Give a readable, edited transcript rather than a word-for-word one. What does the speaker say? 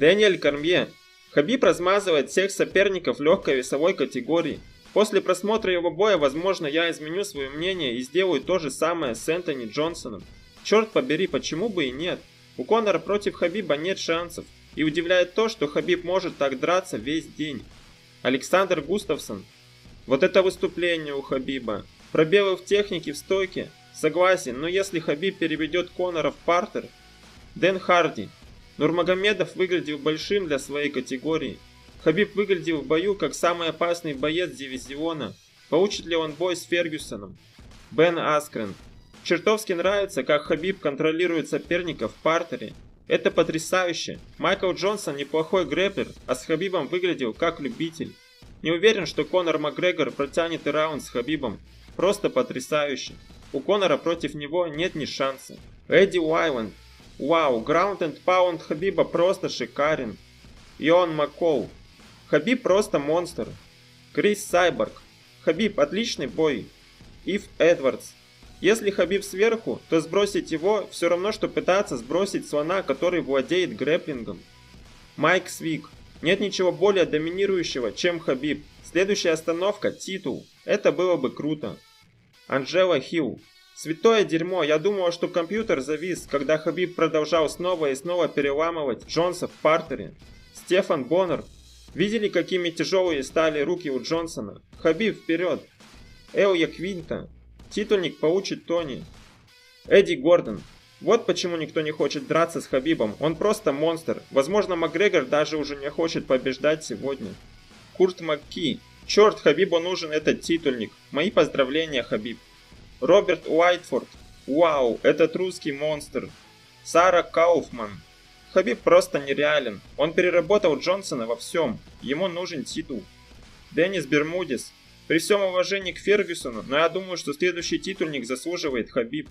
Дэниэль Кормье. Хабиб размазывает всех соперников в легкой весовой категории. После просмотра его боя, возможно, я изменю свое мнение и сделаю то же самое с Энтони Джонсоном. Черт побери, почему бы и нет? У Конора против Хабиба нет шансов. И удивляет то, что Хабиб может так драться весь день. Александр Густавсон. Вот это выступление у Хабиба. Пробелы в технике, в стойке. Согласен, но если Хабиб переведет Конора в партер... Дэн Харди. Нурмагомедов выглядел большим для своей категории. Хабиб выглядел в бою как самый опасный боец дивизиона. Получит ли он бой с Фергюсоном? Бен Аскрен. Чертовски нравится, как Хабиб контролирует соперника в партере. Это потрясающе. Майкл Джонсон неплохой грэпплер, а с Хабибом выглядел как любитель. Не уверен, что Конор Макгрегор протянет и раунд с Хабибом. Просто потрясающе. У Конора против него нет ни шанса. Эдди Уайланд. Вау, граунд энд паунд Хабиба просто шикарен. Иоанн Маккол. Хабиб просто монстр. Крис Сайборг. Хабиб отличный бой. Ив Эдвардс. Если Хабиб сверху, то сбросить его все равно, что пытаться сбросить слона, который владеет грэпплингом. Майк Свик. Нет ничего более доминирующего, чем Хабиб. Следующая остановка – титул. Это было бы круто. Анджела Хилл. Святое дерьмо, я думала, что компьютер завис, когда Хабиб продолжал снова и снова переламывать Джонса в партере. Стефан Боннер. Видели, какими тяжелые стали руки у Джонсона? Хабиб вперед. Элья Квинта. Титульник получит Тони. Эдди Гордон. Вот почему никто не хочет драться с Хабибом. Он просто монстр. Возможно, Макгрегор даже уже не хочет побеждать сегодня. Курт Макки. Черт, Хабибу нужен этот титульник. Мои поздравления, Хабиб. Роберт Уайтфорд. Вау, этот русский монстр. Сара Кауфман. Хабиб просто нереален. Он переработал Джонсона во всем. Ему нужен титул. Деннис Бермудес. При всем уважении к Фергюсону, но я думаю, что следующий титульник заслуживает Хабиб.